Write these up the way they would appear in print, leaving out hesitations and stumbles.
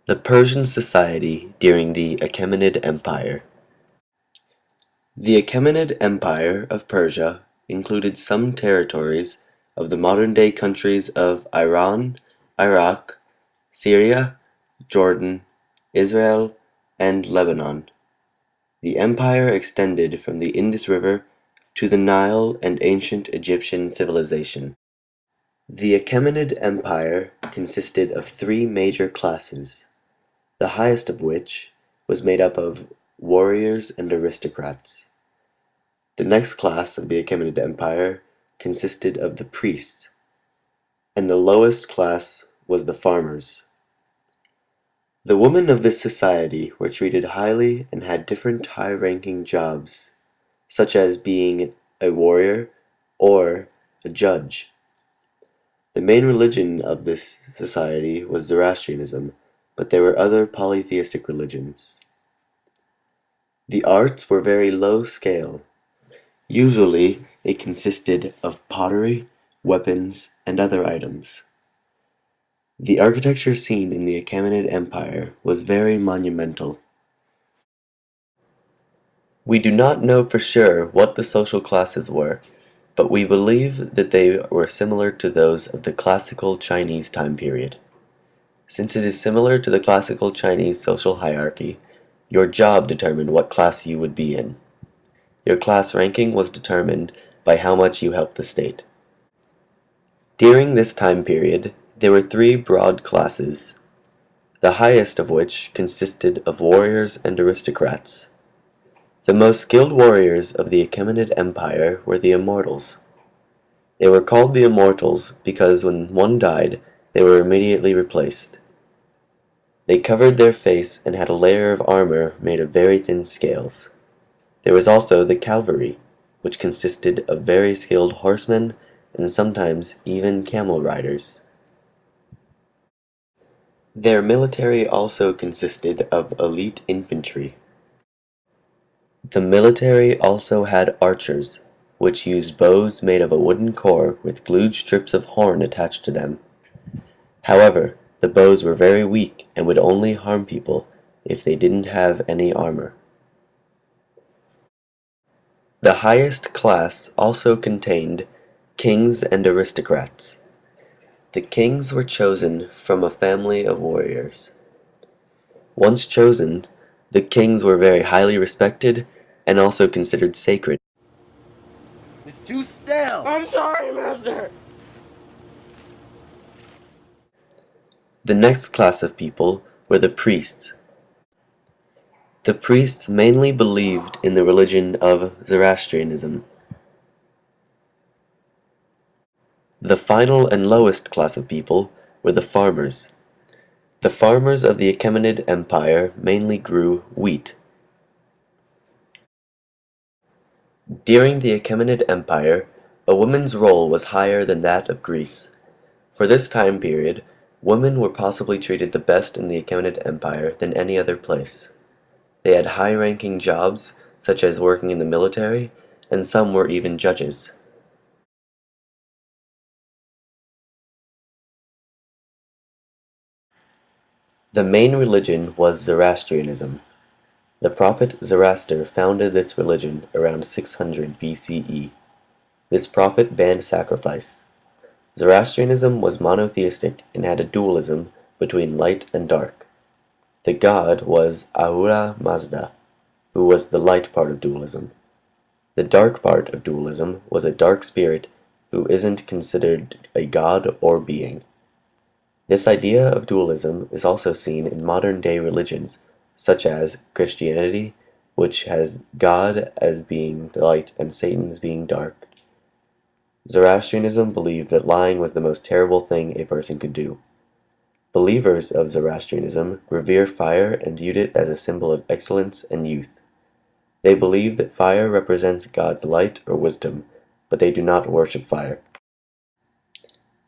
The Persian society during the Achaemenid Empire. The Achaemenid Empire of Persia included some territories of the modern-day countries of Iran, Iraq, Syria, Jordan, Israel, and Lebanon. The empire extended from the Indus River to the Nile and ancient Egyptian civilization. The Achaemenid Empire consisted of three major classes, the highest of which was made up of warriors and aristocrats. The next class of the Achaemenid Empire consisted of the priests, and the lowest class was the farmers. The women of this society were treated highly and had different high-ranking jobs, such as being a warrior or a judge. The main religion of this society was Zoroastrianism, but there were other polytheistic religions. The arts were very low scale. Usually it consisted of pottery, weapons, and other items. The architecture seen in the Achaemenid Empire was very monumental. We do not know for sure what the social classes were, but we believe that they were similar to those of the classical Chinese time period. Since it is similar to the classical Chinese social hierarchy, your job determined what class you would be in. Your class ranking was determined by how much you helped the state. During this time period, there were three broad classes, the highest of which consisted of warriors and aristocrats. The most skilled warriors of the Achaemenid Empire were the Immortals. They were called the Immortals because when one died, they were immediately replaced. They covered their face and had a layer of armor made of very thin scales. There was also the cavalry, which consisted of very skilled horsemen and sometimes even camel riders. Their military also consisted of elite infantry. The military also had archers, which used bows made of a wooden core with glued strips of horn attached to them. However, the bows were very weak and would only harm people if they didn't have any armor. The highest class also contained kings and aristocrats. The kings were chosen from a family of warriors. Once chosen, the kings were very highly respected and also considered sacred. It's too stale! I'm sorry, master! The next class of people were the priests. The priests mainly believed in the religion of Zoroastrianism. The final and lowest class of people were the farmers. The farmers of the Achaemenid Empire mainly grew wheat. During the Achaemenid Empire, a woman's role was higher than that of Greece. For this time period, women were possibly treated the best in the Achaemenid Empire than any other place. They had high-ranking jobs, such as working in the military, and some were even judges. The main religion was Zoroastrianism. The prophet Zoroaster founded this religion around 600 BCE. This prophet banned sacrifice. Zoroastrianism was monotheistic and had a dualism between light and dark. The god was Ahura Mazda, who was the light part of dualism. The dark part of dualism was a dark spirit who isn't considered a god or being. This idea of dualism is also seen in modern-day religions, such as Christianity, which has God as being light and Satan as being dark. Zoroastrianism believed that lying was the most terrible thing a person could do. Believers of Zoroastrianism revere fire and viewed it as a symbol of excellence and youth. They believe that fire represents God's light or wisdom, but they do not worship fire.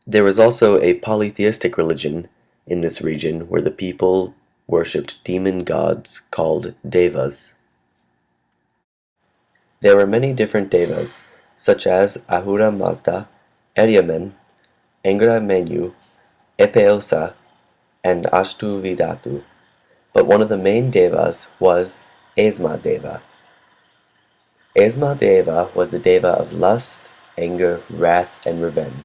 There was also a polytheistic religion in this region where the people worshipped demon gods called devas. There were many different devas, such as Ahura Mazda, Eryamen, Engra Menu, Epeosa, and Ashtavidatu, but one of the main devas was Esma Deva. Esma Deva was the deva of lust, anger, wrath, and revenge.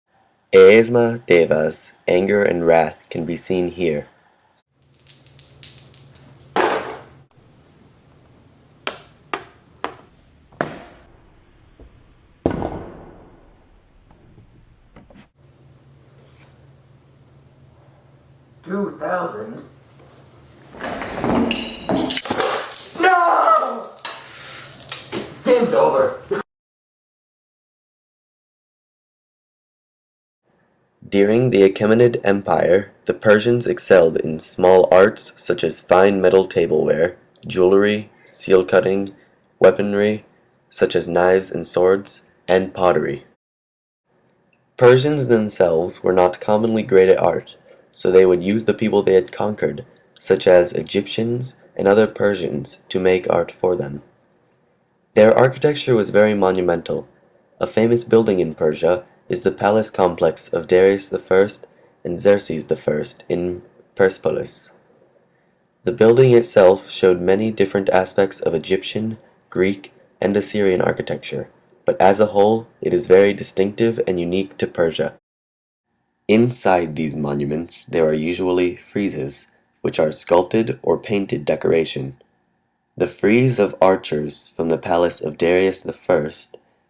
Esma Deva's anger and wrath can be seen here. $2,000. No! This game's over. During the Achaemenid Empire, the Persians excelled in small arts such as fine metal tableware, jewelry, seal cutting, weaponry such as knives and swords, and pottery. Persians themselves were not commonly great at art, so they would use the people they had conquered, such as Egyptians and other Persians, to make art for them. Their architecture was very monumental. A famous building in Persia is the palace complex of Darius I and Xerxes I in Persepolis. The building itself showed many different aspects of Egyptian, Greek, and Assyrian architecture, but as a whole it is very distinctive and unique to Persia. Inside these monuments there are usually friezes, which are sculpted or painted decoration. The frieze of archers from the palace of Darius I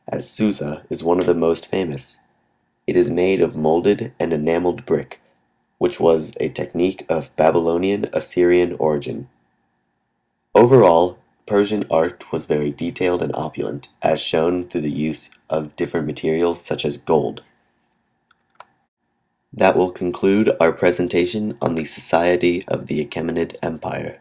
at Susa is one of the most famous. It is made of molded and enameled brick, which was a technique of Babylonian Assyrian origin. Overall, Persian art was very detailed and opulent, as shown through the use of different materials such as gold. That will conclude our presentation on the society of the Achaemenid Empire.